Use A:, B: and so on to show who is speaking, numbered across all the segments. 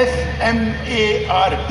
A: SMART।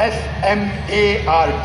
A: SMART।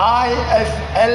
A: ISLAMIC।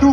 A: 2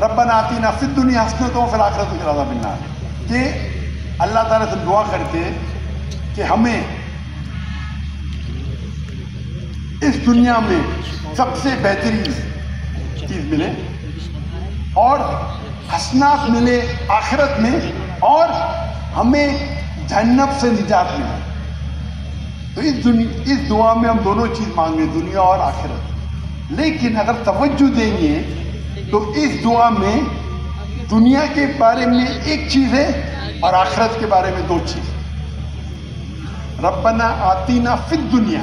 A: ربنا آتینا فی الدنیا حسنۃ وفی الآخرۃ وقنا عذاب النار، کہ اللہ تعالیٰ سے دعا کرتے کہ ہمیں اس دنیا میں سب سے بہترین چیز ملے اور حسنات ملے آخرت میں، اور ہمیں جہنم سے نجات ملے۔ تو اس دعا میں ہم دونوں چیز مانگیں، دنیا اور آخرت۔ لیکن اگر توجہ دیں گے تو اس دعا میں دنیا کے بارے میں ایک چیز ہے اور آخرت کے بارے میں 2 چیز۔ ربنا آتینا فی الدنیا،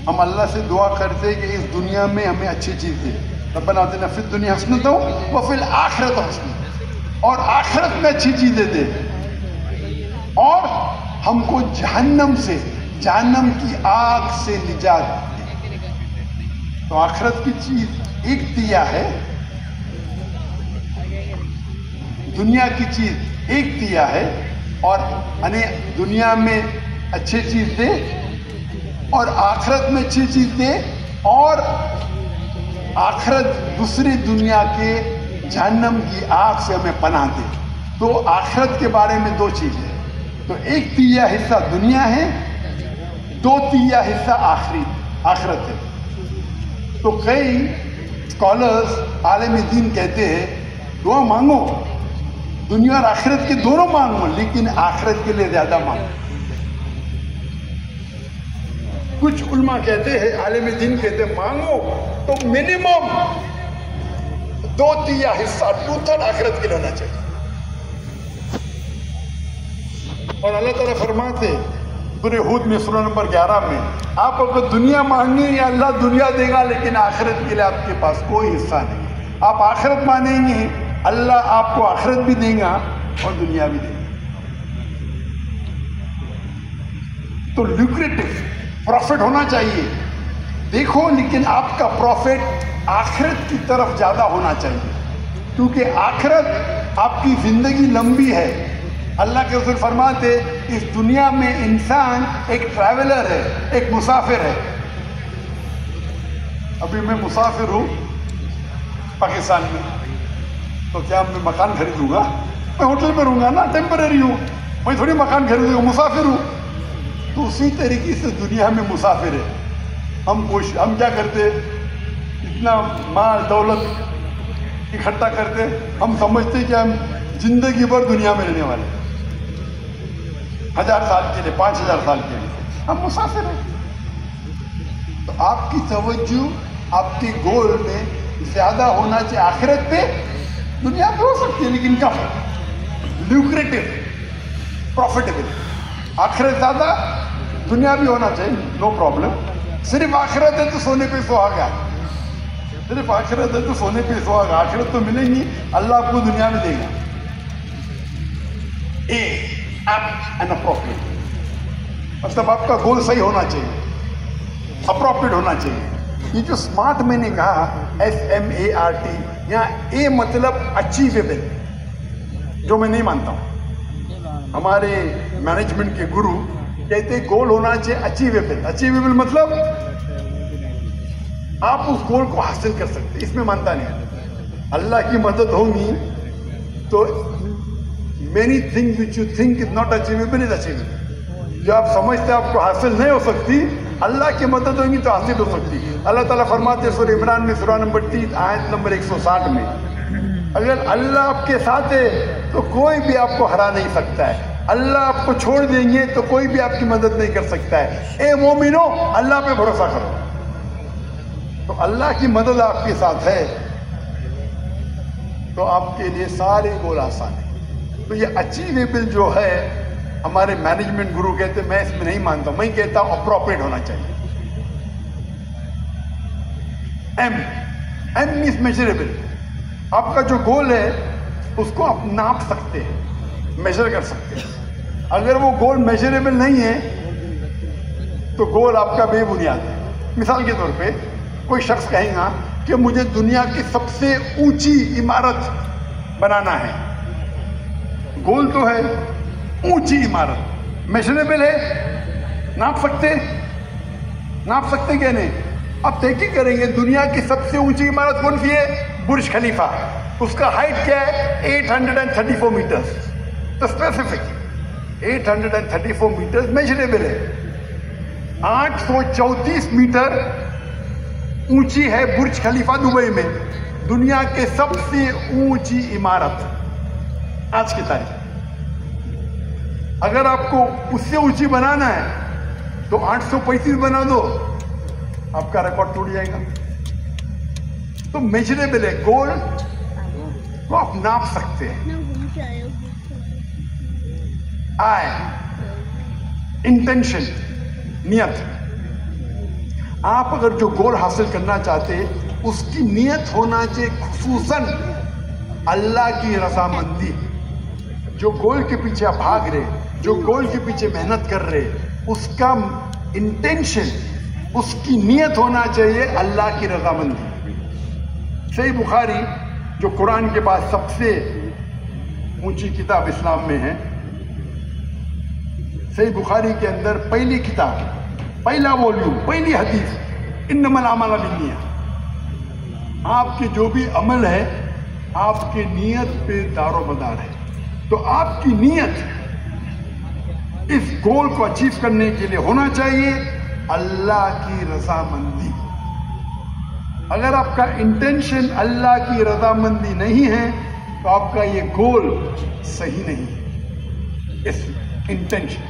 A: ہم اللہ سے دعا کرتے کہ اس دنیا میں ہمیں اچھی چیز دے، ربنا آتینا فی الدنیا حسنۃ وفی الآخرۃ حسنۃ، اور آخرت میں اچھی چیزیں دے، اور ہم کو جہنم سے، جہنم کی آگ سے نجات دے۔ تو آخرت کی چیز ایک دیا ہے، دنیا کی چیز ایک دیا ہے، اور یعنی دنیا میں اچھی چیز دے اور آخرت میں اچھی چیز دے، اور آخرت دوسری دنیا کے جہنم کی آگ سے ہمیں پناہ دے۔ تو آخرت کے بارے میں 2 چیزیں، تو ایک تیہ حصہ دنیا ہے، 2 تیہ حصہ آخرت ہے۔ تو کئی اسکالرز، عالم دین کہتے ہیں دعا مانگو، دنیا اور آخرت کے دونوں مانگو، لیکن آخرت کے لیے زیادہ مانگو۔ کچھ علماء کہتے ہیں، عالم دین کہتے ہیں مانگو تو منیمم 2 تیہ حصہ، 2/3 آخرت کے لیے ہونا چاہیے۔ اور اللہ تعالیٰ فرماتے سورہ ہود میں سورہ نمبر 11 میں، آپ اگر دنیا مانگیں یا اللہ دنیا دے گا، لیکن آخرت کے لیے آپ کے پاس کوئی حصہ نہیں۔ آپ آخرت مانیں گے، اللہ آپ کو آخرت بھی دے گا اور دنیا بھی دے گا۔ تو لیکریٹو پروفٹ ہونا چاہیے، دیکھو، لیکن آپ کا پروفٹ آخرت کی طرف زیادہ ہونا چاہیے، کیونکہ آخرت آپ کی زندگی لمبی ہے۔ اللہ کے رسول فرماتے اس دنیا میں انسان ایک ٹریولر ہے، ایک مسافر ہے۔ ابھی میں مسافر ہوں پاکستان میں، تو کیا میں مکان خریدوں گا؟ میں ہوٹل میں رہوں گا نا، ٹیمپرری ہوں، میں تھوڑی مکان خریدوں گا، مسافر ہوں۔ تو اسی طریقے سے دنیا میں مسافر ہے۔ ہم کیا کرتے، اتنا مال دولت اکٹھا کرتے، ہم سمجھتے کہ ہم زندگی بھر دنیا میں رہنے والے، 1000 سال کے لیے، 5000 سال کے لیے، ہم مسافر ہیں۔ تو آپ کی توجہ آپ کے گول میں زیادہ ہونا چاہیے آخرت پہ، دنیا پہ ہو سکتی ہے لیکن کم، لیکریٹو، پروفیٹیبل۔ آخرت زیادہ، دنیا بھی ہونا چاہیے، نو پرابلم۔ صرف آخرت ہے تو سونے پہ سہاگا، صرف آخرت ہے تو سونے پہ سہاگا، آخرت تو ملیں گی، اللہ آپ کو دنیا میں دے گا۔ مطلب آپ کا گول صحیح ہونا چاہیے، اپروپریٹ ہونا چاہیے۔ یہ جو اسمارٹ میں نے کہا SMART، یہاں اے مطلب اچیویبل، جو میں نہیں مانتا ہوں۔ ہمارے مینجمنٹ کے گرو کہتے گول ہونا چاہیے اچیویبل۔ اچیویبل مطلب آپ اس گول کو حاصل کر سکتے، اس میں مانتا نہیں۔ اللہ کی مدد ہوگی تو many things which you think is not achievable is achievable۔ جو آپ سمجھتے آپ کو حاصل نہیں ہو سکتی، اللہ کی مدد ہوگی تو حاصل ہو سکتی۔ اللہ تعالیٰ فرماتے ہیں سورہ عمران میں سورہ نمبر 3 آیت نمبر 160 میں، اگر اللہ آپ کے ساتھ ہے تو کوئی بھی آپ کو ہرا نہیں سکتا ہے، اللہ آپ کو چھوڑ دیں گے تو کوئی بھی آپ کی مدد نہیں کر سکتا ہے۔ اے مومنو، اللہ پہ بھروسہ کرو۔ تو اللہ کی مدد آپ کے ساتھ ہے تو آپ کے لیے سارے گول آسان ہیں۔ تو یہ اچیویبل جو ہے، ہمارے مینجمنٹ گرو کہتے ہیں، میں اس میں نہیں مانتا، میں کہتا ہوں اپروپریٹ ہونا چاہیے۔ ایم از میجریبل، آپ کا جو گول ہے اس کو آپ ناپ سکتے ہیں، میجر کر سکتے ہیں۔ اگر وہ گول میجریبل نہیں ہے تو گول آپ کا بے بنیاد ہے۔ مثال کے طور پہ کوئی شخص کہے گا کہ مجھے دنیا کی سب سے اونچی عمارت بنانا ہے، گول تو ہے اونچی عمارت، میجریبل ہے، ناپ سکتے کہ نہیں؟ آپ تحقیق کریں گے دنیا کی سب سے اونچی عمارت کون سی ہے؟ برج خلیفہ، اس کا ہائٹ کیا ہے 834 میٹرز، تو اسپیسیفک 834 میٹرز میجریبل ہے. 834 میٹر اونچی ہے برج خلیفہ دبئی میں، دنیا کے سب سے اونچی عمارت آج کی تاریخ. اگر آپ کو اس سے اونچی بنانا ہے تو 835 بنا دو، آپ کا ریکارڈ ٹوٹ جائے گا. تو میجریبل ہے، گول کو آپ ناپ سکتے ہیں. آئے انٹینشن، نیت. آپ اگر جو گول حاصل کرنا چاہتے اس کی نیت ہونا چاہیے خصوصاً اللہ کی رضامندی. جو گول کے پیچھے آپ بھاگ رہے، جو گول کے پیچھے محنت کر رہے، اس کا انٹینشن، اس کی نیت ہونا چاہیے اللہ کی رضامندی. صحیح بخاری جو قرآن کے بعد سب سے اونچی کتاب اسلام میں ہے، صحیح بخاری کے اندر پہلی کتاب، پہلا والیوم، پہلی حدیث، انما الاعمال بالنیات. آپ کے جو بھی عمل ہے آپ کے نیت پہ دار و مدار ہے. تو آپ کی نیت اس گول کو اچیو کرنے کے لیے ہونا چاہیے اللہ کی رضامندی. اگر آپ کا انٹینشن اللہ کی رضامندی نہیں ہے تو آپ کا یہ گول صحیح نہیں ہے. اس انٹینشن.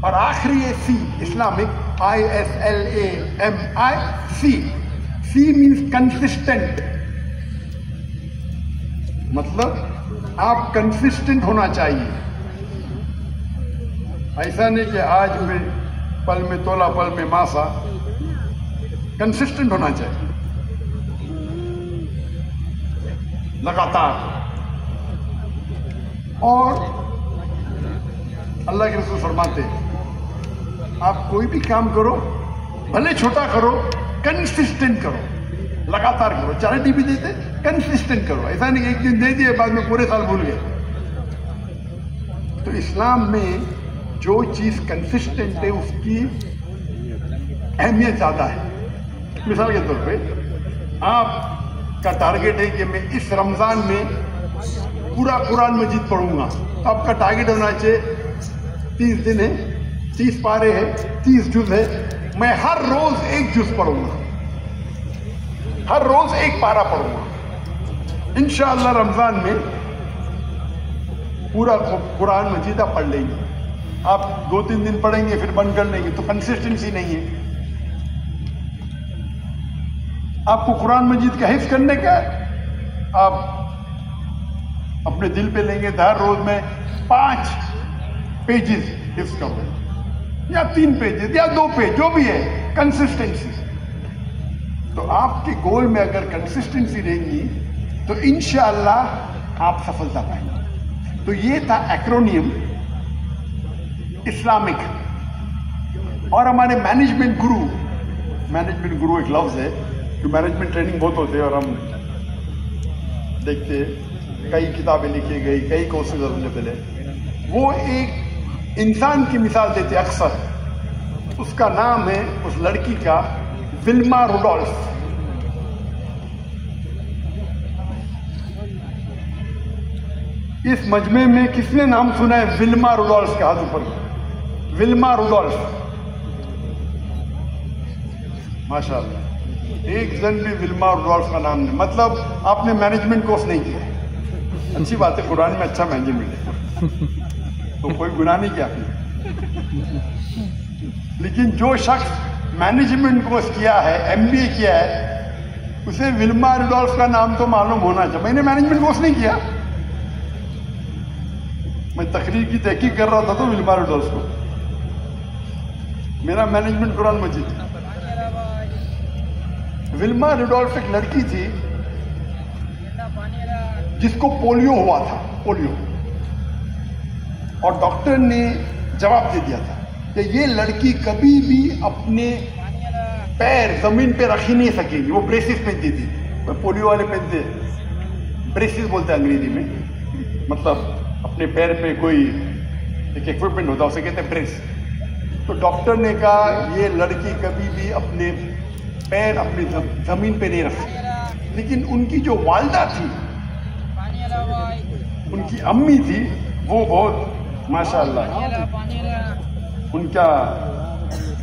A: اور آخری ہے سی، اسلامک، ISLAMI، سی مینس کنسسٹنٹ. مطلب آپ کنسسٹنٹ ہونا چاہیے. ایسا نہیں کہ آج میں پل میں تولا پل میں ماسا. کنسسٹنٹ ہونا چاہیے لگاتار. اور اللہ کے رسول فرماتے ہیں آپ کوئی بھی کام کرو، بھلے چھوٹا کرو، کنسسٹنٹ کرو، لگاتار کرو. چیریٹی بھی دیتے، کنسسٹنٹ کرو. ایسا نہیں کہ ایک دن دے دیے بعد میں پورے سال بھول گئے. تو اسلام میں جو چیز کنسسٹنٹ ہے اس کی اہمیت زیادہ ہے. مثال کے طور پہ آپ کا ٹارگیٹ ہے کہ میں اس رمضان میں پورا قرآن مجید پڑھوں گا. آپ کا ٹارگیٹ ہونا چاہیے 30 دن ہے، 30 پارے ہے، 30 جز ہے، میں ہر روز ایک جز پڑھوں گا، ہر روز ایک پارا پڑھوں گا. انشاءاللہ رمضان میں پورا قرآن مجید آپ پڑھ لیں گے. آپ 2-3 دن پڑھیں گے پھر بند کر لیں گے، تو کنسسٹنسی نہیں ہے. آپ کو قرآن مجید کا حفظ کرنے کا آپ اپنے دل پہ لیں گے، ہر روز میں 5 پیجز حفظ کرو، یا 3 پیجز یا 2 پیج، جو بھی ہے. کنسسٹنسی. تو آپ کے گول میں اگر کنسسٹنسی رہیں گی تو انشاءاللہ آپ سفلتا پائیں گے. تو یہ تھا ایکرونیم اسلامک. اور ہمارے مینجمنٹ گرو ایک لفظ ہے کہ مینجمنٹ ٹریننگ بہت ہوتے ہیں اور ہم دیکھتے کئی کتابیں لکھی گئی، کئی کورسز اویلیبل ہے. وہ ایک انسان کی مثال دیتے اکثر. اس کا نام ہے، اس لڑکی کا، ولما روڈولف. اس مجمع میں کس نے نام سنا ہے ولما روڈولف کا؟ ہاتھ اوپر. ولما روڈولف. ماشاءاللہ ایک جن بھی ولما روڈولف کا نام نہیں. مطلب آپ نے مینجمنٹ کورس نہیں کیا. اچھی بات ہے، قرآن میں اچھا مینجمنٹ ہے تو کوئی گناہ نہیں کیا آپ نے. لیکن جو شخص مینجمنٹ کورس کیا ہے، MBA کیا ہے، اسے ولما روڈولف کا نام تو معلوم ہونا چاہیے. میں نے مینجمنٹ کورس نہیں کیا، میں تقریر کی تحقیق کر رہا تھا تو ولما روڈولف کو. میرا مینجمنٹ قرآن مجید. ولما روڈولف ایک لڑکی تھی جس کو پولیو ہوا تھا، پولیو. اور ڈاکٹر نے جواب دے دیا تھا کہ یہ لڑکی کبھی بھی اپنے پیر زمین پہ رکھ ہی نہیں سکے گی. وہ بریسز پہنتی تھی. پولیو والے پہنتے، بریسز بولتے ہیں انگریزی میں. مطلب اپنے پیر پہ کوئی ایک ایکوپمنٹ ہوتا ہے، اسے کہتے ہیں بریس. تو ڈاکٹر نے کہا یہ لڑکی کبھی بھی اپنے پیر اپنی زمین پہ نہیں رکھ سکتی. لیکن ان کی جو والدہ تھی، ان کی امی تھی، وہ بہت ماشاء اللہ ان کا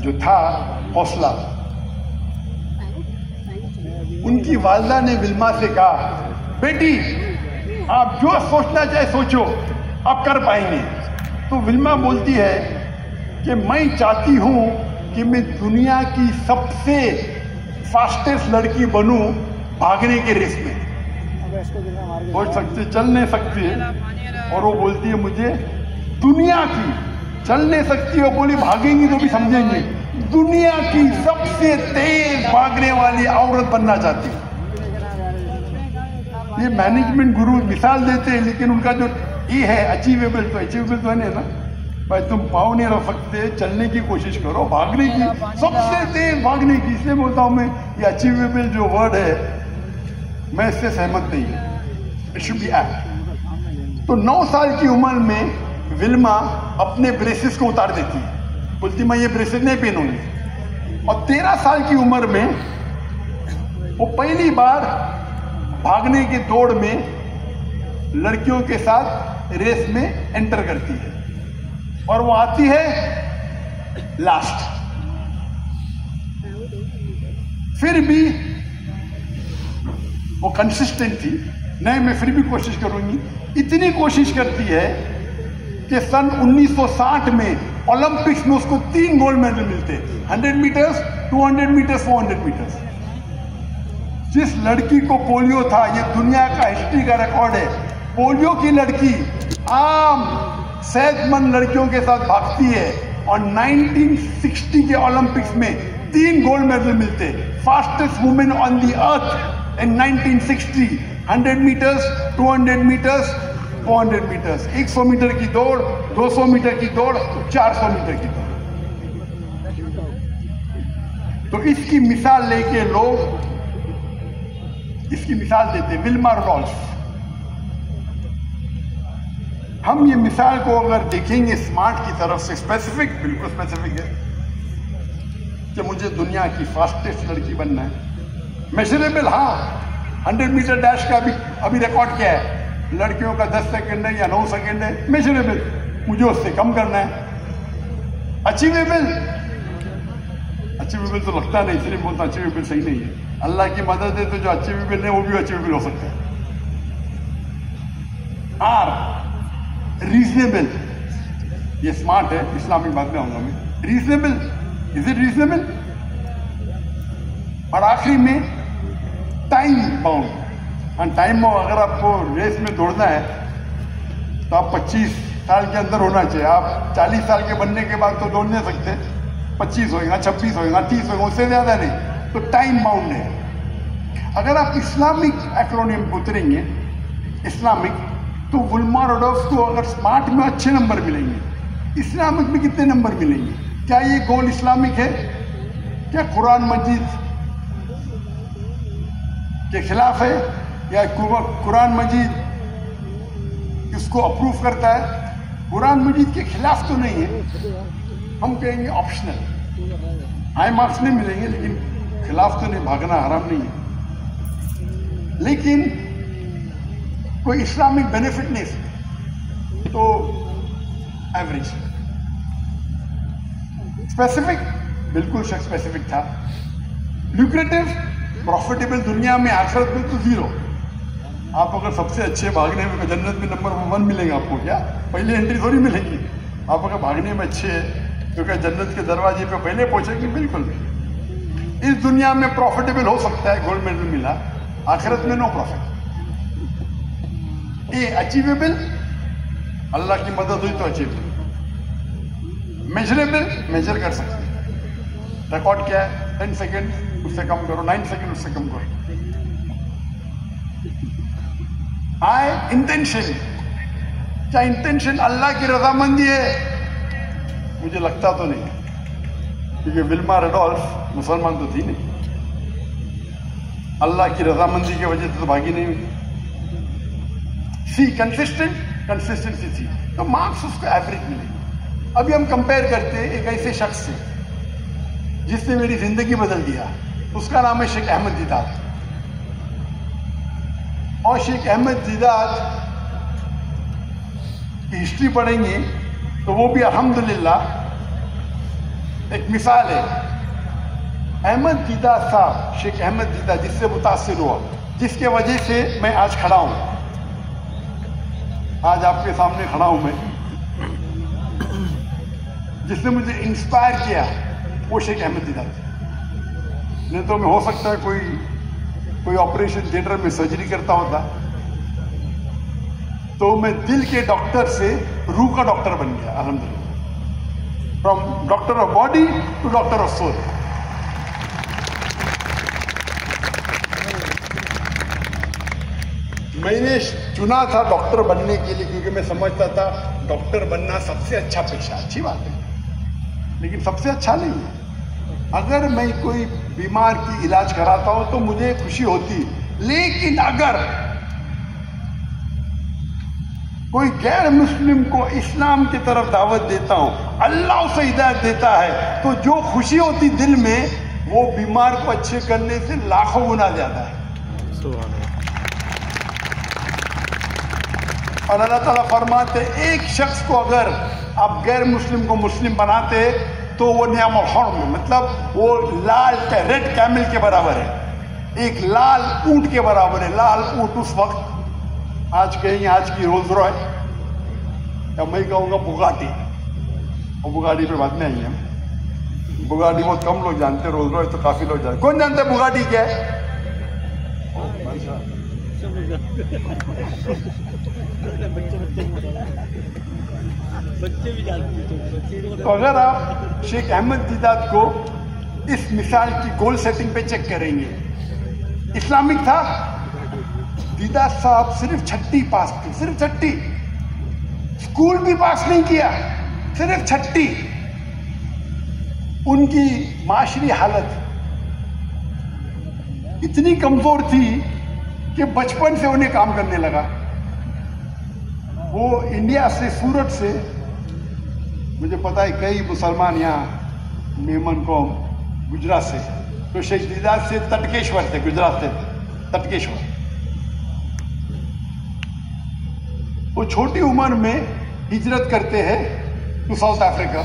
A: جو تھا حوصلہ. ان کی والدہ نے ولما سے کہا بیٹی آپ جو سوچنا چاہے سوچو، آپ کر پائیں گے. تو ولما بولتی ہے کہ میں چاہتی ہوں کہ میں دنیا کی سب سے فاسٹسٹ لڑکی بنوں بھاگنے کے ریس میں. سوچ سکتے چل نہیں سکتی ہے، اور وہ بولتی ہے مجھے دنیا کی، چل نہیں سکتی ہے بولی بھاگیں گی تو بھی سمجھیں گے، دنیا کی سب سے تیز بھاگنے والی عورت بننا چاہتی ہوں. یہ مینجمنٹ گرو مثال دیتے ہیں، لیکن ان کا جو یہ ہے اچیویبل تو ہے نا بھائی، تم پاؤں نہیں رکھ سکتے، چلنے کی کوشش کرو، بھاگنے کی سب سے تیز بھاگنے کی. اس لیے بولتا ہوں میں یہ اچیویبل جو ورڈ ہے میں اس سے سہمت نہیں ہوں. It should be act. تو 9 سال کی عمر میں ولما اپنے بریسز کو اتار دیتی ہے، بولتی میں یہ بریسز نہیں پہنوں گی. اور 13 سال کی عمر میں وہ پہلی بار بھاگنے کی دوڑ میں لڑکیوں کے ساتھ ریس میں انٹر کرتی ہے، اور وہ آتی ہے لاسٹ. پھر بھی وہ کنسسٹنٹ تھی، نہیں میں پھر بھی کوشش کروں گی. اتنی کوشش کرتی ہے کہ سن 1960 میں اولمپکس میں اس کو 3 گولڈ میڈل ملتے، 100 میٹرز، 200 میٹرز، 400 میٹرز. جس لڑکی کو پولیو تھا، یہ دنیا کا ہسٹری کا ریکارڈ ہے، پولیو کی لڑکی عام صحت مند لڑکیوں کے ساتھ بھاگتی ہے، اور 1960 کے اولمپکس میں 3 گولڈ میڈل ملتے. Fastest woman on the earth in 1960، 100 metres, 200 metres, 400 metres, 100 metre کی دوڑ، 200 میٹر کی دوڑ، 400 میٹر کی دوڑ. تو اس کی مثال لے کے لوگ اس کی مثال دیتے ولما رڈولف. ہم یہ مثال کو اگر دیکھیں گے اسمارٹ کی طرف سے، اسپیسیفک، بالکل اسپیسیفک ہے کہ مجھے دنیا کی فاسٹسٹ لڑکی بننا ہے. میجریبل، ہاں 100 میٹر ڈیش کا ابھی ریکارڈ کیا ہے، لڑکیوں کا 10 سیکنڈ ہے یا 9 سیکنڈ ہے. میجریبل، مجھے اس سے کم کرنا ہے. اچیویبل تو لگتا نہیں، اس لیے بولتا اچیویبل صحیح نہیں ہے. اللہ کی مدد ہے تو جو اچیویبل ہے وہ بھی اچیویبل ہو سکتا ہے. آر ریزنیبل، یہ اسمارٹ ہے، اسلامک بات میں آؤں گا میں. Reasonable, is it reasonable? اور آخری میں ٹائم باؤنڈ. ٹائم باؤنڈ، اگر آپ کو ریس میں دوڑنا ہے تو آپ 25 سال کے اندر ہونا چاہیے. آپ 40 سال کے بننے کے بعد تو دوڑ نہیں سکتے. 25 ہوئے گا، 26 ہوئے گا، 30 ہوئے گا، اس سے زیادہ نہیں. تو ٹائم باؤنڈ ہے. اگر آپ اسلامک ایکرونیم اتریں گے اسلامک، تو ولما رڈولف کو اگر اسمارٹ میں اچھے نمبر ملیں گے، اسلامک میں کتنے نمبر ملیں گے؟ کیا یہ گول اسلامک ہے؟ کیا قرآن مجید کے خلاف ہے، یا قرآن مجید اس کو اپروو کرتا ہے؟ قرآن مجید کے خلاف تو نہیں ہے، ہم کہیں گے آپشنل، ہائی مارکس نہیں ملیں گے، لیکن خلاف تو نہیں، بھاگنا حرام نہیں ہے. لیکن کوئی اسلامک بینیفٹ نہیں، تو ایوریج. اسپیسیفک، بالکل اسپیسیفک تھا. لوکریٹو، پروفیٹیبل دنیا میں، آخرت میں تو 0. آپ اگر سب سے اچھے بھاگنے میں جنت میں نمبر 1 ملیں گا آپ کو، کیا پہلی انٹری تھوڑی ملے گی؟ آپ اگر بھاگنے میں اچھے ہیں تو کیا جنت کے دروازے پہ پہلے پہنچے گی؟ بالکل نہیں. اس دنیا میں پروفیٹیبل ہو سکتا ہے، گولڈ میڈل ملا، آخرت میں نو پروفٹ. یہ اچیویبل، اللہ کی مدد ہوئی تو اچیویبل. میجریبل، میجر کر سکتے ہیں. ریکارڈ کیا ہے؟ 10 سیکنڈ، اس سے کم کرو، 9 سیکنڈ، اس سے کم کرو. آئے انٹینشن، کیا انٹینشن اللہ کی رضامندی ہے؟ مجھے لگتا تو نہیں، کیونکہ ولما رڈولف مسلمان تو تھی نہیں. اللہ کی رضامندی کی وجہ سے تو بھاگی نہیں ہوئی. سی کنسسٹنسی تھی، تو مارکس اس کو ایوریج ملے. ابھی ہم کمپیئر کرتے ہیں ایک ایسے شخص سے جس نے میری زندگی بدل دیا. اس کا نام ہے شیخ احمد دیدار. اور شیخ احمد دیدات کی ہسٹری پڑھیں گے تو وہ بھی الحمدللہ ایک مثال ہے. احمد دیدات صاحب، شیخ احمد دیدات جس سے متاثر ہوا، جس کے وجہ سے میں آج کھڑا ہوں، آج آپ کے سامنے کھڑا ہوں میں، جس نے مجھے انسپائر کیا وہ شیخ احمد دیدات. نہیں تو میں ہو سکتا ہے کوئی آپریشن تھیٹر میں سرجری کرتا ہوتا تو میں دل کے ڈاکٹر سے روح کا ڈاکٹر بن گیا الحمدللہ. From doctor of body to doctor of soul. میں نے چنا تھا ڈاکٹر بننے کے لیے کیونکہ میں سمجھتا تھا ڈاکٹر بننا سب سے اچھا پیشہ. اچھی بات ہے لیکن سب سے اچھا نہیں ہے. اگر میں کوئی بیمار کی علاج کراتا ہوں تو مجھے خوشی ہوتی، لیکن اگر کوئی غیر مسلم کو اسلام کی طرف دعوت دیتا ہوں، اللہ اسے ہدایت دیتا ہے، تو جو خوشی ہوتی دل میں وہ بیمار کو اچھے کرنے سے لاکھوں گنا زیادہ ہے. اور اللہ تعالیٰ فرماتے ایک شخص کو اگر آپ غیر مسلم کو مسلم بناتے تو وہ نعم الحرم، مطلب وہ لال ریڈ کیمل کے برابر ہے، ایک لال اونٹ کے برابر ہے. لال اونٹ اس وقت آج کہیں گے آج کی رولز رائس یا میں کہوں گا بگاٹی، اور بگاٹی پہ بعد میں آئی ہیں. بگاٹی بہت کم لوگ جانتے، رولز رائس تو کافی لوگ جانتے. کون جانتے بگاٹی کیا ہے؟ تو اگر آپ شیخ احمد دیدات کو اس مثال کی گول سیٹنگ پہ چیک کریں گے، اسلامک تھا. دیدات صاحب صرف 6 پاس تھے، صرف 6، اسکول بھی پاس نہیں کیا، صرف 6. ان کی معاشری حالت اتنی کمزور تھی کہ بچپن سے انہیں کام کرنے لگا. وہ انڈیا سے، سورت سے، مجھے پتا ہے کئی مسلمان یہاں میمن قوم گجرات سے، تو شیخ دیدات سے تٹکیشور تھے، گجرات سے تٹکیشور. وہ چھوٹی عمر میں ہجرت کرتے ہیں ٹو ساؤتھ افریقہ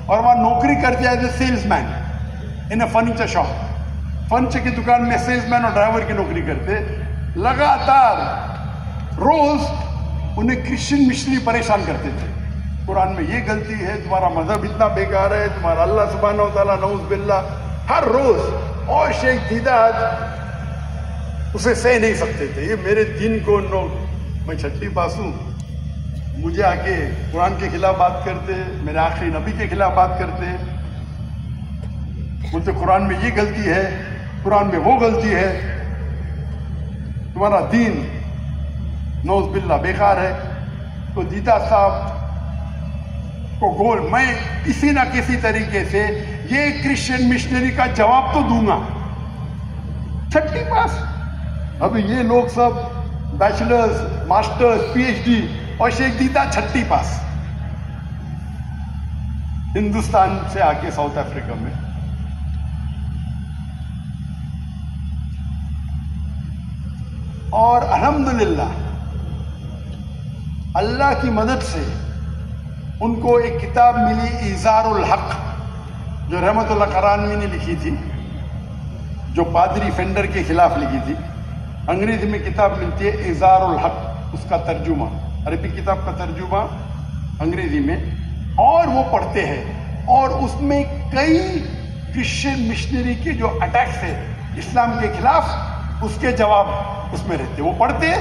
A: اور وہاں نوکری کرتے as a salesman in a furniture shop. Furniture کی دکان میں سیلس مین اور ڈرائیور کی نوکری کرتے. لگاتار روز انہیں کرسچن مشنری پریشان کرتے تھے. قرآن میں یہ غلطی ہے، تمہارا مذہب اتنا بیکار ہے، تمہارا اللہ سبحانہ و تعالیٰ نعوذ باللہ، ہر روز. اور شیخ دیدات اسے سہ نہیں سکتے تھے. یہ میرے دین کو میں 6 پاس ہوں، مجھے آ کے قرآن کے خلاف بات کرتے، میرے آخری نبی کے خلاف بات کرتے. بولتے قرآن میں یہ غلطی ہے، قرآن میں وہ غلطی ہے، تمہارا دین نعوذ باللہ بیکار ہے. تو دیدات صاحب کو گول، میں کسی نہ کسی طریقے سے یہ کرسچن مشنری کا جواب تو دوں گا. 6 پاس. ابھی یہ لوگ سب bachelors, masters, P H D, اور شیخ دیدات 6 پاس ہندوستان سے آ کے ساؤتھ افریقہ میں. اور الحمدللہ اللہ کی مدد سے ان کو ایک کتاب ملی ایزار الحق، جو رحمت اللہ کرانوی نے لکھی تھی، جو پادری فینڈر کے خلاف لکھی تھی. انگریزی میں کتاب ملتی ہے ایزار الحق، اس کا ترجمہ، عربی کتاب کا ترجمہ انگریزی میں، اور وہ پڑھتے ہیں. اور اس میں کئی کرسچن مشنری کے جو اٹیکس ہیں اسلام کے خلاف، اس کے جواب اس میں رہتے. وہ پڑھتے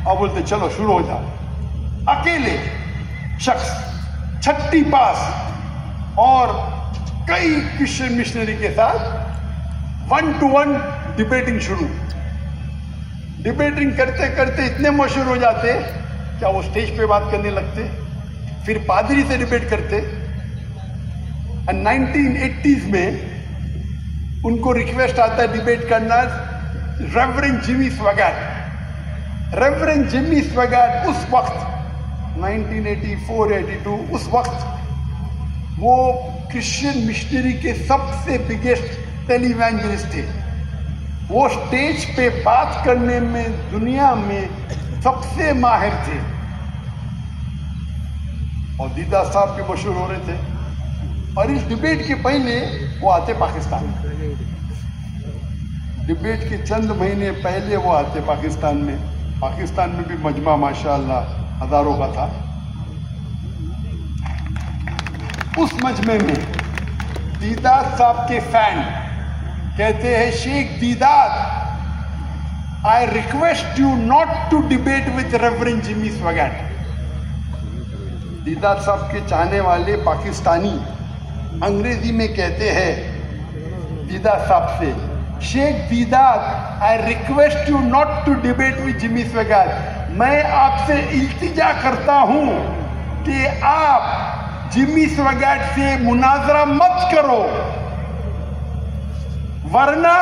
A: اور بولتے چلو شروع ہو جاؤ. اکیلے شخص 6 پاس اور کئی کرسچن مشنری کے ساتھ 1 to 1 ڈبیٹنگ شروع. ڈبیٹنگ کرتے کرتے اتنے مشہور ہو جاتے کیا وہ اسٹیج پہ بات کرنے لگتے، پھر پادری سے ڈبیٹ کرتے. 1980s میں ان کو ریکویسٹ آتا ہے ڈبیٹ کرنا ریورنڈ جیمی سویگاٹ. ریورنڈ جیمی سویگاٹ اس وقت 1984-82 اس وقت وہ کرسچن مشنری کے سب سے بگیسٹ ٹیلی ایوانجلسٹ تھے. وہ اسٹیج پہ بات کرنے میں دنیا میں سب سے ماہر تھے، اور دیدار صاحب بھی مشہور ہو رہے تھے. اور اس ڈبیٹ کے پہلے وہ آتے پاکستان، ڈبیٹ کے چند مہینے پہلے وہ آتے پاکستان میں. پاکستان میں بھی مجمع ماشاءاللہ ہزاروں کا تھا. اس مجمع میں دیدار صاحب کے فین کہتے ہیں، شیخ دیدار، I request you not to debate with Reverend Jimmy Swaggart. دیدار صاحب کے چاہنے والے پاکستانی انگریزی میں کہتے ہیں دیدار صاحب سے، شیخ دیدار، I request you not to debate with Jimmy Swaggart. میں آپ سے التجا کرتا ہوں کہ آپ جمی سواگارٹ سے مناظرہ مت کرو، ورنہ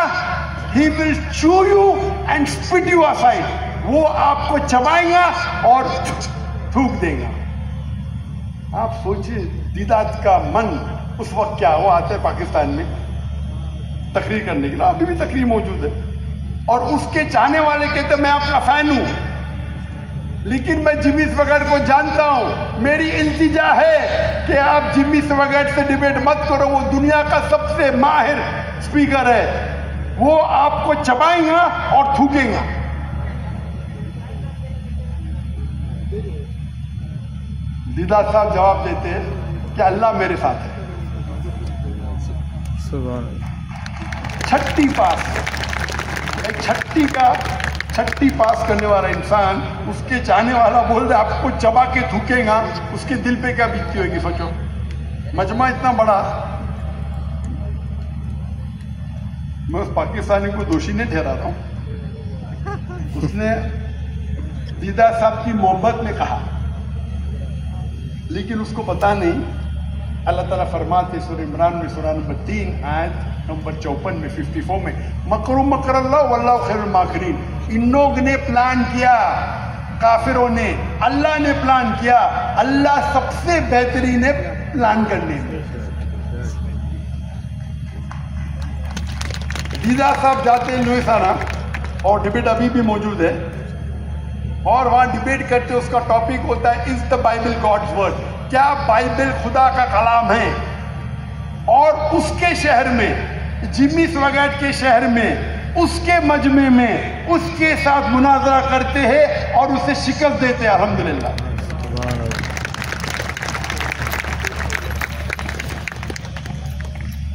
A: he will chew you and spit you aside. وہ آپ کو چبائے گا اور تھوک دے گا. آپ سوچئے دیدار کا من اس وقت کیا. وہ آتے پاکستان میں تقریر کرنے کے لیے، ابھی بھی تقریر موجود ہے، اور اس کے چاہنے والے کہتے میں آپ کا فین ہوں، لیکن میں جمی سواگارٹ کو جانتا ہوں، میری التجا ہے کہ آپ جمی سواگارٹ سے ڈیبیٹ مت کرو. وہ دنیا کا سب سے ماہر اسپیکر ہے، وہ آپ کو چبائیں گا اور تھوکیں گا. دیدار صاحب جواب دیتے ہیں کہ اللہ میرے ساتھ ہے. چھٹی پاس، ایک چھٹی پاس کرنے والا انسان، اس کے چاہنے والا بول رہے آپ کو چبا کے تھوکے گا، اس کے دل پہ کیا بیتتی ہوگی سوچو. مجمع اتنا بڑا. میں اس پاکستانی کو دوشی نہیں ٹھہراتا ہوں، اس نے دیدار صاحب کی محبت میں کہا، لیکن اس کو پتا نہیں. اللہ تعالیٰ فرماتے سورہ عمران میں سورہ نمبر 3 آیت نمبر 54 میں 54 میں، مکر مکر اللہ واللہ خیر الماکرین. ان لوگ نے پلان کیا، کافروں نے، اللہ نے پلان کیا، اللہ سب سے بہترین ہے پلان کرنے میں. دیدار صاحب جاتے ہیں لوئیسانا، اور ڈبیٹ ابھی بھی موجود ہے، اور وہاں ڈبیٹ کرتے، اس کا ٹاپک ہوتا ہے از دا بائبل گاڈز ورڈ؟ کیا بائبل خدا کا کلام ہے؟ اور اس کے شہر میں، جمی سواگارٹ کے شہر میں، اس کے مجمع میں اس کے ساتھ مناظرہ کرتے ہیں اور اسے شکست دیتے ہیں. الحمدللہ.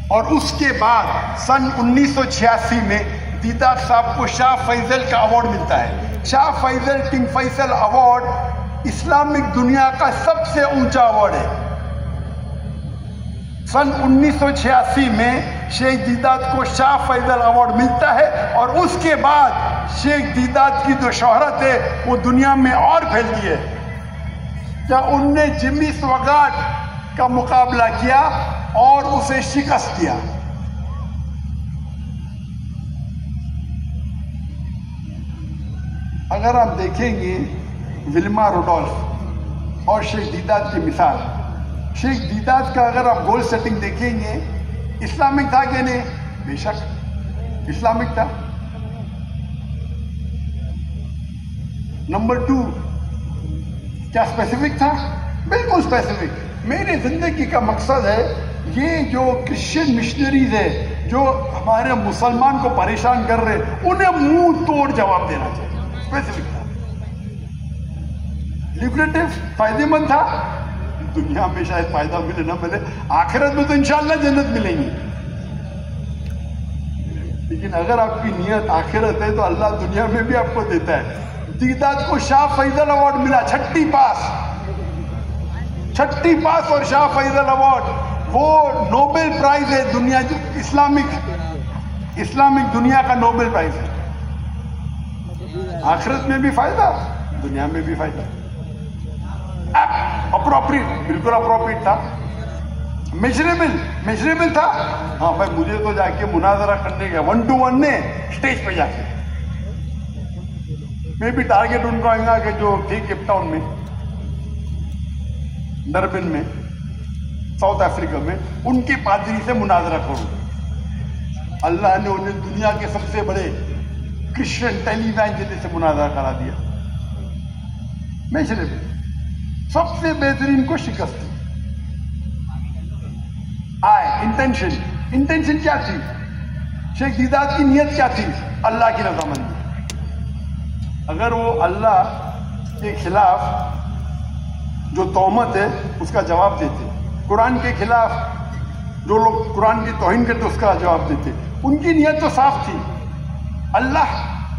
A: اور اس کے بعد سن 1986 میں دیدار صاحب کو شاہ فیصل کا ایوارڈ ملتا ہے. Shah Faisal King Faisal award Islamic دنیا کا سب سے اونچا ایوارڈ ہے. سن 1986 میں شیخ دیدار کو شاہ فیصل ایوارڈ ملتا ہے، اور اس کے بعد شیخ دیدار کی جو شہرت ہے وہ دنیا میں اور پھیلتی ہے. کیا ان نے جمی سواگارٹ کا مقابلہ کیا اور اسے شکست دیا. اگر آپ دیکھیں گے ولما روڈولف اور شیخ دیدار کی مثال، شیخ دیدار کا اگر آپ گول سیٹنگ دیکھیں گے، اسلامک تھا کہ نہیں؟ بے شک اسلامک تھا. نمبر 2، کیا اسپیسیفک تھا؟ بالکل اسپیسیفک. میری زندگی کا مقصد ہے یہ جو کرسچن مشنریز ہے جو ہمارے مسلمان کو پریشان کر رہے، انہیں منہ توڑ جواب دینا چاہیے. اسپیسیفک تھا، لیبریٹو، فائدے مند تھا. دنیا میں شاید فائدہ ملے نہ ملے، آخرت میں تو انشاءاللہ جنت ملیں گی. لیکن اگر آپ کی نیت آخرت ہے تو اللہ دنیا میں بھی آپ کو دیتا ہے. دیدار کو شاہ فیصل ایوارڈ ملا، چھٹی پاس اور شاہ فیصل ایوارڈ، وہ نوبل پرائز ہے دنیا، اسلامک دنیا کا نوبل پرائز ہے. آخرت میں بھی فائدہ، دنیا میں بھی فائدہ. اپروپریٹ، بالکل اپروپریٹ تھا. میجریبل تھا. ہاں بھائی، مجھے تو جا کے مناظرہ کرنے گیا 1 to 1 نے اسٹیج پہ جا کے. میں بھی ٹارگیٹ ان کو آئیں گا کہ جو تھی کیپ ٹاؤن میں، ڈربن میں، ساؤتھ افریقہ میں، ان کے پادری سے مناظرہ کروں. اللہ نے انہیں دنیا کے سب سے بڑے کرسچن ٹیلی ایوانجلسٹ سے مناظرہ کرا دیا. میشنری سب سے بہترین کو شکست دی. انٹینشن کیا تھی؟ شیخ دیدات کی نیت کیا تھی؟ اللہ کی رضامندی. اگر وہ اللہ کے خلاف جو تہمت ہے اس کا جواب دیتے، قرآن کے خلاف جو لوگ قرآن کی توہین کرتے اس کا جواب دیتے، ان کی نیت تو صاف تھی، اللہ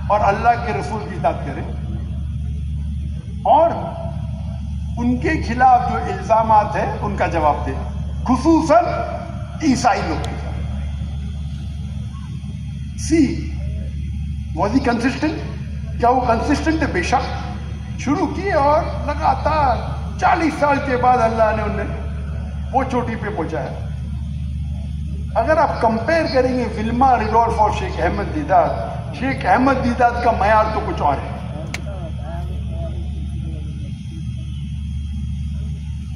A: اور اللہ کے رسول کی اطاعت کرے، اور ان کے خلاف جو الزامات ہیں ان کا جواب دے، خصوصاً عیسائی لوگ کے ساتھ. Was he consistent? کیا وہ کنسسٹنٹ ہے؟ بے شک. شروع کیے اور لگاتار 40 سال کے بعد اللہ نے انہیں وہ چوٹی پہ پہنچایا. اگر آپ کمپیئر کریں گے ولما ریڈولف اور شیخ احمد دیدات، شیخ احمد دیدات کا معیار تو کچھ اور ہے.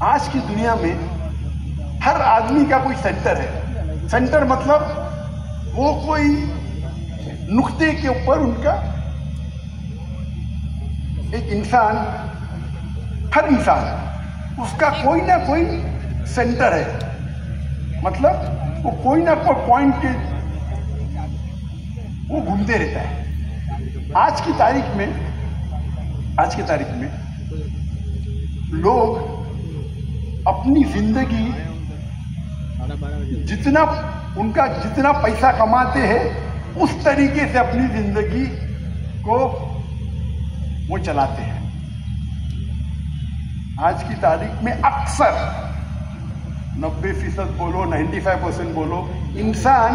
A: آج کی دنیا میں ہر آدمی کا کوئی سینٹر ہے. سینٹر مطلب وہ کوئی نقطے کے اوپر ان کا ایک انسان، ہر انسان اس کا کوئی نہ کوئی سینٹر ہے. مطلب وہ کوئی نہ کوئی پوائنٹ کے وہ گھومتے رہتا ہے. آج کی تاریخ میں لوگ اپنی زندگی جتنا پیسہ کماتے ہیں اس طریقے سے اپنی زندگی کو وہ چلاتے ہیں. آج کی تاریخ میں اکثر 90% بولو 95% بولو، انسان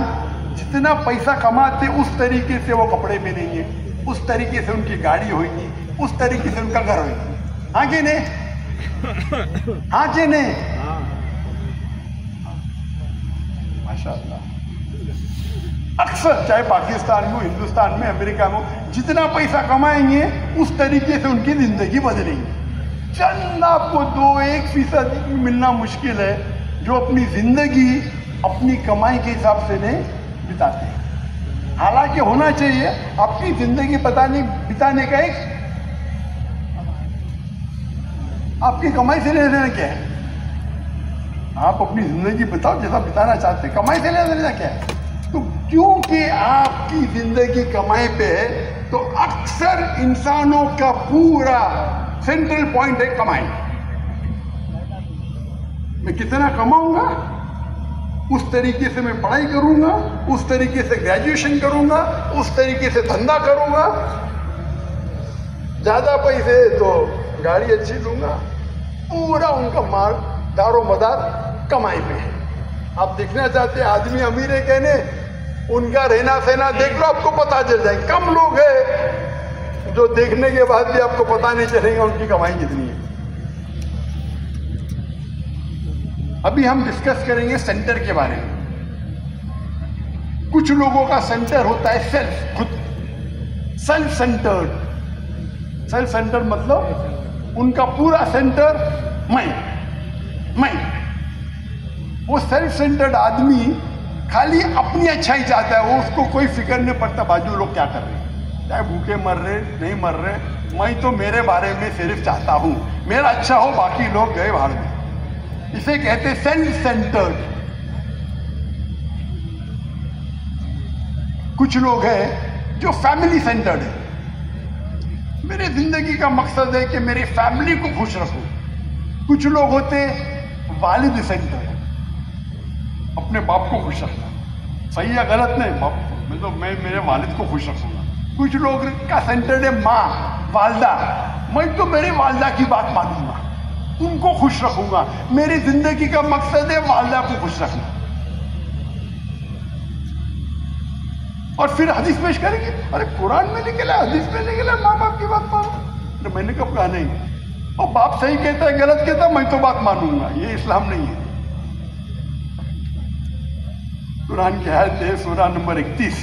A: جتنا پیسہ کماتے اس طریقے سے وہ کپڑے پہنیں گے، اس طریقے سے ان کی گاڑی ہوئے گی، اس طریقے سے ان کا گھر ہوئے گی. ہاں کہ نہیں؟ ہاں کہ نہیں؟ ماشاء اللہ. اکثر چاہے پاکستان میں ہو، ہندوستان میں، امریکہ میں ہو، جتنا پیسہ کمائیں گے اس طریقے سے ان کی زندگی بدلیں گی. چند آپ کو 2-1% ملنا مشکل ہے جو اپنی زندگی اپنی کمائی کے حساب سے نہیں بتاتے ہیں. حالانکہ ہونا چاہیے اپنی زندگی بتانے کا ایک، آپ کی کمائی سے لینا دینا کیا ہے؟ آپ اپنی زندگی بتاؤ جیسا بتانا چاہتے ہیں، کمائی سے لینا دینا کیا ہے؟ تو کیونکہ آپ کی زندگی کمائی پہ ہے تو اکثر انسانوں کا پورا سینٹرل پوائنٹ ہے کمائی. میں کتنا کماؤں گا اس طریقے سے میں پڑھائی کروں گا، اس طریقے سے گریجویشن کروں گا، اس طریقے سے دھندا کروں گا. زیادہ پیسے تو گاڑی اچھی لوں گا. پورا ان کا مال دار و مدار کمائی پہ ہے. آپ دیکھنا چاہتے ہیں آدمی امیر ہے کہنے، ان کا رہنا سہنا دیکھ لو، آپ کو پتا چل جائے. کم لوگ ہیں جو دیکھنے کے بعد بھی آپ کو پتا نہیں چلے گا ان کی کمائی کتنی ہے. ابھی ہم ڈسکس کریں گے سینٹر کے بارے میں. کچھ لوگوں کا سینٹر ہوتا ہے سیلف، خود سیلف سینٹرڈ. سیلف سینٹر مطلب ان کا پورا سینٹر میں. وہ سیلف سینٹرڈ آدمی خالی اپنی اچھائی چاہتا ہے، وہ اس کو کوئی فکر نہیں پڑتا باجو لوگ کیا کر رہے ہیں، چاہے بھوکے مر رہے نہیں مر رہے، میں تو میرے بارے میں صرف چاہتا ہوں میرا اچھا ہو، باقی لوگ گئے باہر میں. اسے کہتے سیلف سینٹرڈ. کچھ لوگ ہیں جو فیملی سینٹرڈ ہے. میرے زندگی کا مقصد ہے کہ میری فیملی کو خوش رکھوں. کچھ لوگ ہوتے والد سینٹرڈ، اپنے باپ کو خوش رکھنا. صحیح یا غلط نہیں، باپ میں میرے والد کو خوش رکھوں گا. کچھ لوگ کا سینٹرڈ ہے ماں، والدہ. میں تو میری والدہ کی بات مانوں گا، ان کو خوش رکھوں گا. میری زندگی کا مقصد ہے والدہ کو خوش رکھنا. اور پھر حدیث پیش کریں گے، ارے قرآن میں نکلا، حدیث میں نکلا، ماں باپ کی بات مانو. میں نے کب کہا نہیں، اور باپ صحیح کہتا ہے غلط کہتا ہے، میں تو بات مانوں گا. یہ اسلام نہیں ہے. قرآن کی آیت ہے سورہ نمبر 31،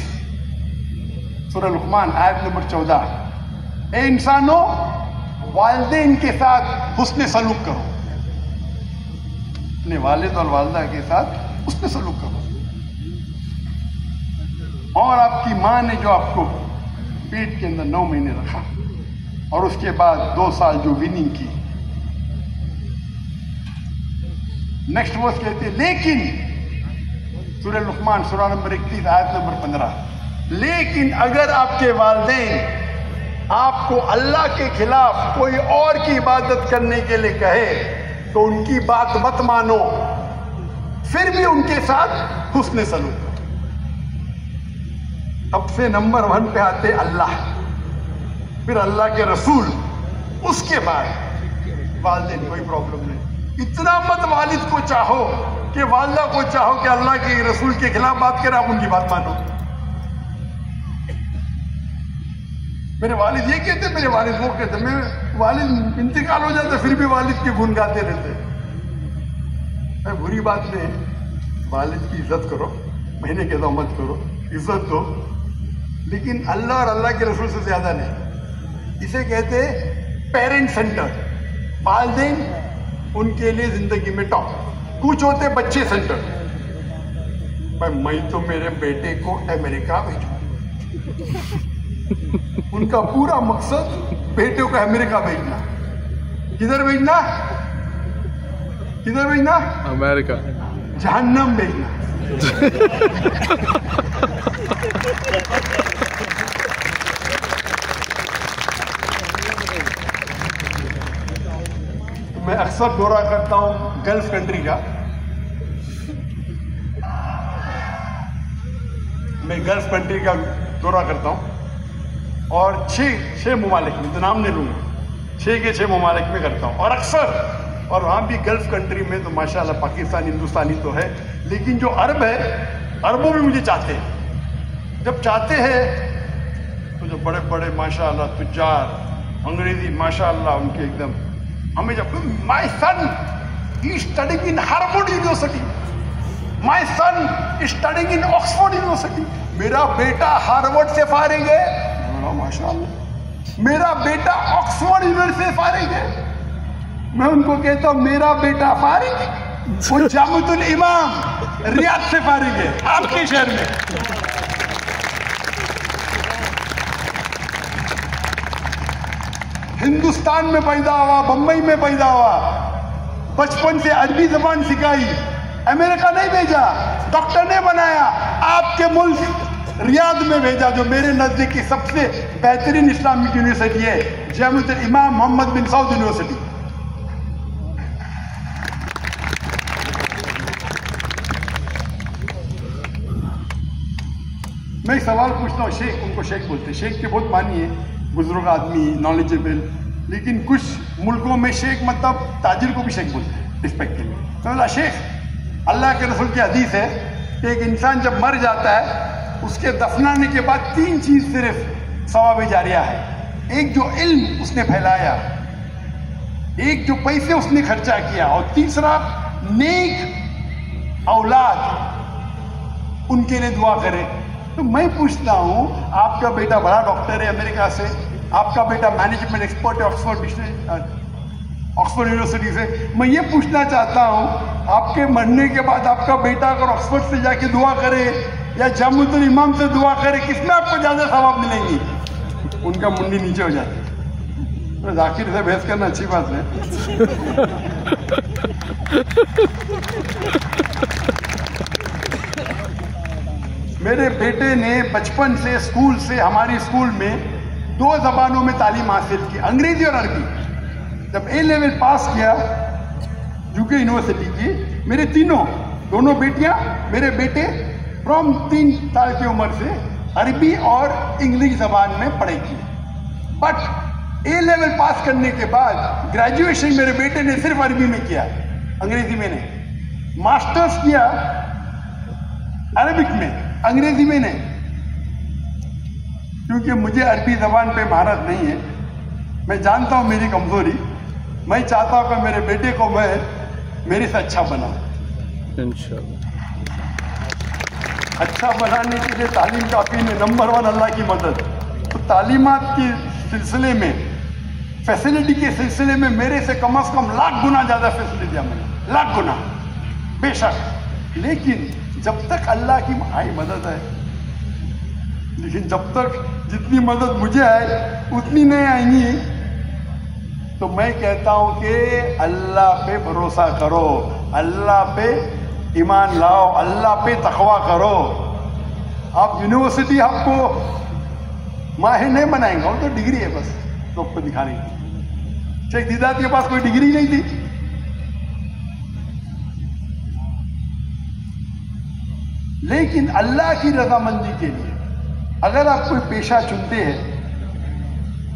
A: سورہ لقمان آیت نمبر 14. اے انسانوں، والدین کے ساتھ حسن سلوک کرو. اپنے والد اور والدہ کے ساتھ حسن سلوک کرو. اور آپ کی ماں نے جو آپ کو پیٹ کے اندر 9 مہینے رکھا اور اس کے بعد 2 سال جو وننگ کی. نیکسٹ ورس کہتے ہیں لیکن سورہ لقمان سورہ نمبر 31 آیت نمبر 15، لیکن اگر آپ کے والدین آپ کو اللہ کے خلاف کوئی اور کی عبادت کرنے کے لیے کہے تو ان کی بات مت مانو، پھر بھی ان کے ساتھ حسن سلوک. اب سے نمبر 1 پہ آتے اللہ، پھر اللہ کے رسول، اس کے بعد والدین. کوئی پرابلم نہیں. اتنا مت والد کو چاہو کہ والدہ کو چاہو کہ اللہ کے رسول کے خلاف بات کرے، آپ ان کی بات مانو. میرے والد یہ کہتے، میرے والد وہ کہتے، میرے والد انتقال ہو جاتے پھر بھی والد کے گن گاتے رہتے. بری بات نہیں، والد کی عزت کرو، میں نے کہتا ہوں مت کرو، عزت دو، لیکن اللہ اور اللہ کے رسول سے زیادہ نہیں. اسے کہتے پیرنٹ سینٹر. والدین ان کے لیے زندگی میں ٹاپ. کچھ ہوتے بچے سینٹر. میں تو میرے بیٹے کو امریکہ بھیجوں، ان کا پورا مقصد بیٹوں کو امریکہ بھیجنا. کدھر بھیجنا؟ کدھر بھیجنا؟
B: امریکہ.
A: جہنم بھیجنا. میں اکثر دورہ کرتا ہوں گلف کنٹری کا. میں گلف کنٹری کا دورہ کرتا ہوں اور 6 ممالک میں، تو نام نہیں لوں گا، 6 کے 6 ممالک میں کرتا ہوں. اور اکثر، اور وہاں بھی گلف کنٹری میں تو ماشاءاللہ پاکستان ہندوستانی تو ہے، لیکن جو عرب ہے، عربوں بھی مجھے چاہتے ہیں. جب چاہتے ہیں تو جو بڑے بڑے ماشاءاللہ تجار انگریزی ماشاءاللہ ان کے ایک دم ہمیں جب my son he studying in Harvard University, my son studying in Oxford University. میرا بیٹا ہارورڈ سے فارغ ہے، ماشاءاللہ. میرا بیٹا آکسفورڈ یونیورسٹی سے فارغ ہے. میں ان کو کہتا ہوں میرا بیٹا فارغ ہے، وہ جامعۃ الامام ریاض سے فارغ ہے، آپ کے شہر میں. ہندوستان میں پیدا ہوا، بمبئی میں پیدا ہوا، بچپن سے عربی زبان سکھائی، امریکہ نہیں بھیجا، ڈاکٹر نے بنایا، آپ کے ملک ریاض میں بھیجا، جو میرے نزدیک کی سب سے بہترین اسلامک یونیورسٹی ہے، جامعۃ الامام محمد بن سعود یونیورسٹی. میں ایک سوال پوچھتا ہوں. شیخ، ان کو شیخ بولتے ہیں، شیخ کے بہت معنی ہے، بزرگ آدمی، نالجبل، لیکن کچھ ملکوں میں شیخ مطلب تاجر کو بھی شیخ بولتے ہیں رسپیکٹ کے لیے. تو بولا شیخ، اللہ کے رسول کی حدیث ہے کہ ایک انسان جب مر جاتا ہے اس کے دفنانے کے بعد 3 چیز صرف ثواب جاریہ ہے. ایک جو علم اس نے پھیلایا، ایک جو پیسے اس نے خرچہ کیا، اور تیسرا نیک اولاد ان کے لیے دعا کرے. تو میں پوچھتا ہوں، آپ کا بیٹا بڑا ڈاکٹر ہے امریکہ سے، آپ کا بیٹا مینجمنٹ ایکسپرٹ ہے آکسفورڈ یونیورسٹی سے. میں یہ پوچھنا چاہتا ہوں، آپ کے مرنے کے بعد آپ کا بیٹا اگر آکسفورڈ سے جا کے دعا کرے یا جامعۃ الامام سے دعا کرے، کس میں آپ کو زیادہ ثواب ملیں گی؟ ان کا منڈی نیچے ہو جاتی ہے. ذاکر سے بحث کرنا اچھی بات ہے. میرے بیٹے نے بچپن سے اسکول سے، ہماری اسکول میں 2 زبانوں میں تعلیم حاصل کی، انگریزی اور عربی. جب اے لیول پاس کیا UK یونیورسٹی کی، میرے دونوں بیٹیاں، میرے بیٹے فرام 3 سال کی عمر سے عربی اور انگلش زبان میں پڑھائی کی. بٹ اے لیول پاس کرنے کے بعد گریجویشن میرے بیٹے نے صرف عربی میں کیا، انگریزی میں نہیں. ماسٹرز کیا عربک میں، انگریزی میں نہیں، کیونکہ مجھے عربی زبان پہ مہارت نہیں ہے. میں جانتا ہوں میری کمزوری. میں چاہتا ہوں کہ میرے بیٹے کو میں میرے سے اچھا بناؤں.
B: انشاءاللہ
A: اچھا بنانے کے لیے تعلیم کافی نہیں، نمبر 1 اللہ کی مدد. تو تعلیمات کے سلسلے میں، فیسلٹی کے سلسلے میں میرے سے کم از کم 1,00,000 گنا زیادہ فیسلٹیاں ملیں، 1,00,000 گنا بے شک. لیکن جب تک اللہ کی مدد ہے، لیکن جب تک جتنی مدد مجھے آئے اتنی نہیں آئیں گی. تو میں کہتا ہوں کہ اللہ پہ بھروسہ کرو, اللہ پہ ایمان لاؤ, اللہ پہ تقویٰ کرو. آپ یونیورسٹی آپ کو ماہر نہیں بنائیں گے, وہ تو ڈگری ہے بس لوگ کو دکھانے کی. شیخ دیدات کے پاس کوئی ڈگری نہیں تھی, لیکن اللہ کی رضامندی کے لیے اگر آپ کوئی پیشہ چنتے ہیں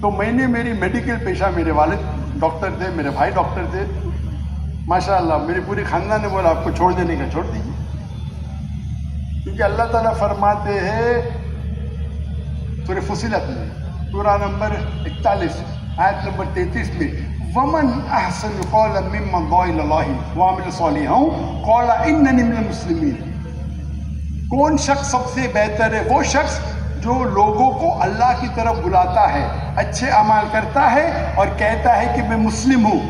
A: تو میں نے میری میڈیکل پیشہ, میرے والد ڈاکٹر تھے, میرے بھائی ڈاکٹر تھے, ماشاءاللہ میری پوری خاندان نے بولا آپ کو چھوڑ دینے کا چھوڑ دیجیے, کیونکہ اللہ تعالیٰ فرماتے ہیں سورہ فصلت میں سورہ نمبر 41 آیت نمبر 33 میں وَمَنْ أَحْسَنُ قَوْلًا مِّمَّنْ دَعَا إِلَى اللَّهِ وَعَمِلَ صَالِحًا قَالَ إِنَّنِي مِنَ الْمُسْلِمِينَ. کون شخص سب سے بہتر ہے؟ وہ شخص جو لوگوں کو اللہ کی طرف بلاتا ہے, اچھے اعمال کرتا ہے اور کہتا ہے کہ میں مسلم ہوں.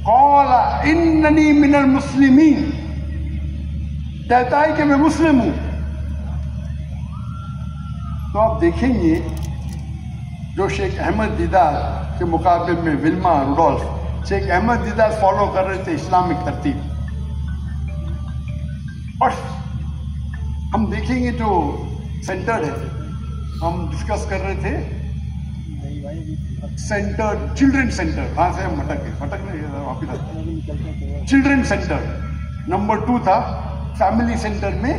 A: قال اننی من المسلمین, کہتا ہے کہ میں مسلم ہوں. تو آپ دیکھیں گے جو شیخ احمد دیدات کے مقابلے میں ولما روڈولف, شیخ احمد دیدات فالو کر رہے تھے اسلامک ترتیب, اور ہم دیکھیں گے جو سینٹر ہے, ہم ڈسکس کر رہے تھے سینٹر, چلڈرن سینٹر, وہاں سے ہم بھٹک نہیں واپس. چلڈرن سینٹر نمبر 2 تھا, فیملی سینٹر میں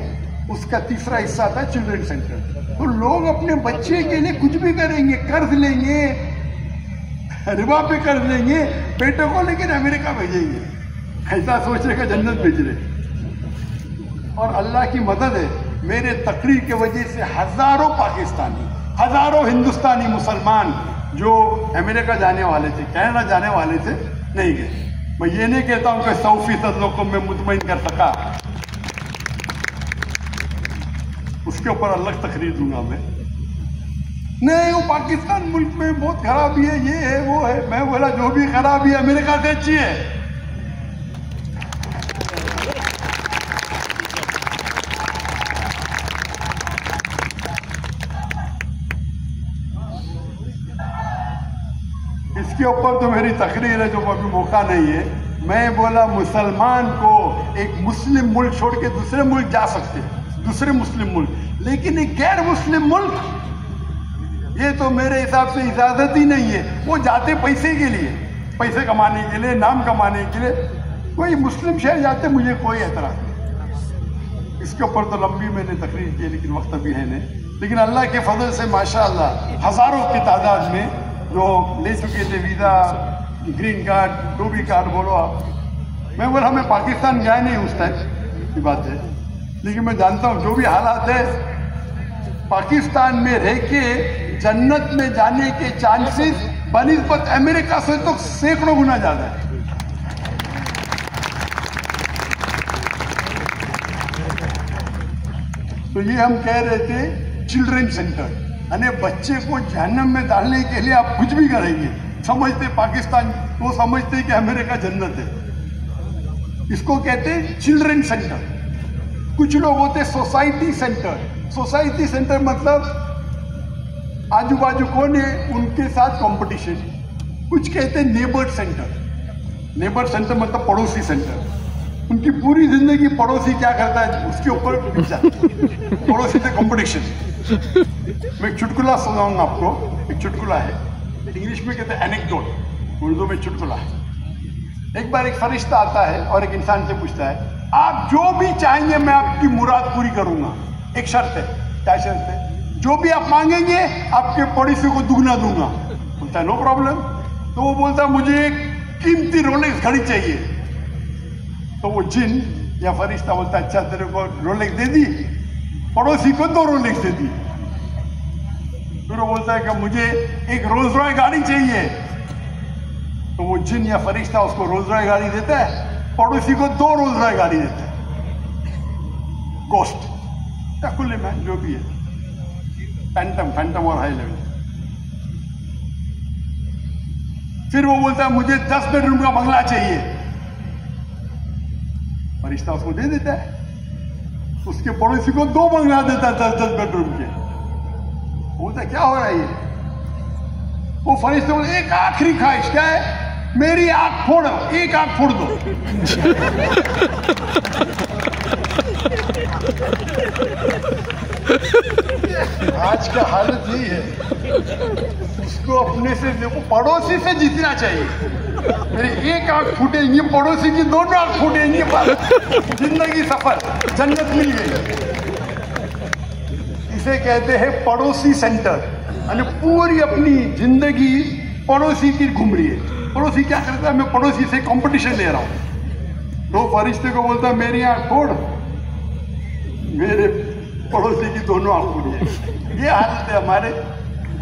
A: اس کا تیسرا حصہ تھا چلڈرن سینٹر. تو لوگ اپنے بچے کے لیے کچھ بھی کریں گے, قرض لیں گے, ربا پہ قرض لیں گے, بیٹے کو لیکن امریکہ بھیجیں گے, ایسا سوچ رہے کہ جنت بھیج رہے. اور اللہ کی مدد ہے, میرے تقریر کی وجہ سے ہزاروں پاکستانی, ہزاروں ہندوستانی مسلمان جو امریکہ جانے والے تھے, کینیڈا جانے والے تھے, نہیں گئے. میں یہ نہیں کہتا ہوں کہ 100% لوگ کو میں مطمئن کر سکا, اس کے اوپر الگ تقریر دوں گا میں. نہیں وہ پاکستان ملک میں بہت خرابی ہے, یہ ہے وہ ہے. میں بولا جو بھی خرابی ہے امریکہ سے اچھی ہے. اس کے اوپر تو میری تقریر ہے جو ابھی موقع نہیں ہے. میں بولا مسلمان کو ایک مسلم ملک چھوڑ کے دوسرے ملک جا سکتے, دوسرے مسلم ملک, لیکن ایک غیر مسلم ملک یہ تو میرے حساب سے اجازت ہی نہیں ہے. وہ جاتے پیسے کے لیے, پیسے کمانے کے لیے, نام کمانے کے لیے. کوئی مسلم شہر جاتے مجھے کوئی اعتراض نہیں. اس کے اوپر تو لمبی میں نے تقریر کی لیکن وقت ابھی ہے نہیں. لیکن اللہ کے فضل سے ماشاءاللہ ہزاروں کی تعداد میں جو لے چکے تھے ویزا, گرین کارڈ, جو بھی کارڈ بولو آپ. میں بولا میں پاکستان گیا نہیں اس ٹائم کی بات ہے, لیکن میں جانتا ہوں جو بھی حالات ہے پاکستان میں رہ کے جنت میں جانے کے چانسز بنسبت امریکہ سے تو سینکڑوں گنا زیادہ ہے. تو یہ ہم کہہ رہے تھے چلڈرن سینٹر, یعنی بچے کو جہنم میں ڈالنے کے لیے آپ کچھ بھی کریں گے. سمجھتے پاکستان, وہ سمجھتے کہ امریکہ جنت ہے. اس کو کہتے ہیں چلڈرن سینٹر. کچھ لوگ ہوتے سوسائٹی سینٹر. سوسائٹی سینٹر مطلب آجو باجو کون ہے ان کے ساتھ کمپٹیشن. کچھ کہتے ہیں نیبر سینٹر. نیبر سینٹر مطلب پڑوسی سینٹر. ان کی پوری زندگی پڑوسی کیا کرتا ہے اس کے اوپر پڑوسی سے کمپٹیشن. میں ایک چٹکلا سناؤں گا آپ کو. ایک چٹکلا ہے, انگلش میں کہتے ہیں اینیکڈوٹ, اردو میں چٹکلا ہے. ایک بار ایک فرشتہ آتا ہے اور ایک انسان سے پوچھتا ہے آپ جو بھی چاہیں گے میں آپ کی مراد پوری کروں گا, ایک شرط ہے. کیا شرط ہے؟ جو بھی آپ مانگیں گے آپ کے پڑوسی کو دگنا دوں گا. بولتا ہے نو پرابلم. تو وہ بولتا ہے مجھے ایک قیمتی رولیکس گھڑی چاہیے. تو وہ جن یا فرشتہ بولتا ہے اچھا تیرے کو رولیکس دے دی, پڑوسی کو 2 رولیکس دے دی. پھر وہ بولتا ہے کہ مجھے ایک رولز رائس گاڑی چاہیے. تو وہ جن یا فرشتہ اس کو رولز رائس گاڑی دیتا ہے, پڑوسی کو 2 رولز رائس گاڑی دیتا ہے. گوسٹ یا کھلے میں جو بھی ہے, فینٹم اور ہائی لیول. پھر وہ بولتا ہے مجھے 10 بیڈ روم کا بنگلہ چاہیے. فرشتہ اس کو دے دیتا ہے. اس کے پڑوسی کو 2 بنگلہ دیتا ہے 10 بیڈ روم کے. بولتا کیا ہو رہا ہے یہ؟ وہ فرشتے بولے ایک آخری خواہش کیا ہے؟ میری آنکھ پھوڑو، ایک آنکھ پھوڑ دو. آج کا حالت یہی ہے. اس کو اپنے سے دیکھو، پڑوسی سے جیتنا چاہیے. میری ایک آنکھ پھوٹے گی، پڑوسی کی دونوں آنکھ پھوٹیں گی، بس زندگی سفر، جنت مل گئی. اسے کہتے ہیں پڑوسی سینٹر. یعنی پوری اپنی زندگی پڑوسی کی گھوم رہی ہے. پڑوسی کیا کرتا ہے؟ میں پڑوسی سے کمپٹیشن لے رہا ہوں. تو فرشتے کو بولتا ہے میری آنکھ پھوڑ، میرے پڑوسی کی دونوں آنکھ پھوڑی ہے. یہ حالت ہے ہمارے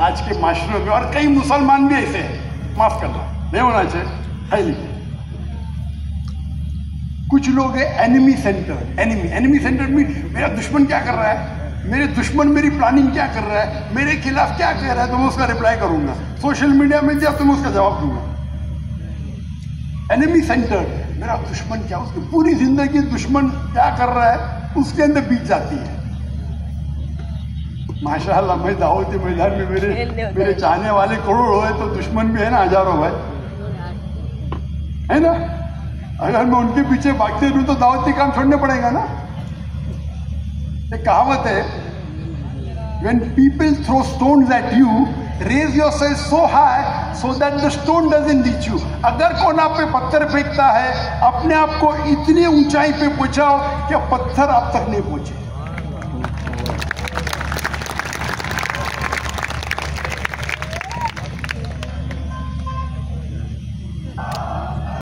A: آج کے معاشرے میں، اور کئی مسلمان بھی ایسے ہیں. معاف کرنا، نہیں ہونا چاہیے، ہے نہیں. کچھ لوگ ہیں اینیمی سینٹر. اینیمی سینٹر میں میرا دشمن کیا کر رہا ہے، میرے دشمن میری پلاننگ کیا کر رہا ہے، میرے خلاف کیا کہہ رہا ہے، تو میں اس کا رپلائی کروں گا. سوشل میڈیا میں دیا تو میں اس کا جواب دوں گا. اینیمی سینٹر، میرا دشمن کیا، اس کی پوری زندگی دشمن کیا کر رہا ہے اس کے اندر بیت جاتی ہے. ماشاء اللہ میں دعوتی میدان میں میرے چاہنے والے کروڑ ہوئے تو دشمن بھی ہے نا ہزاروں بھائی، ہے نا. اگر میں ان کے پیچھے بھاگتے رہوں تو دعوتی کام چھوڑنے پڑے گا نا. ایک کہاوت ہے، when people throw stones at you, raise yourself so high so that the stone doesn't reach you. اگر کون آپ پہ پتھر پھینکتا ہے، اپنے آپ کو اتنی اونچائی پہ پہنچاؤ کہ پتھر آپ تک نہیں پہنچے.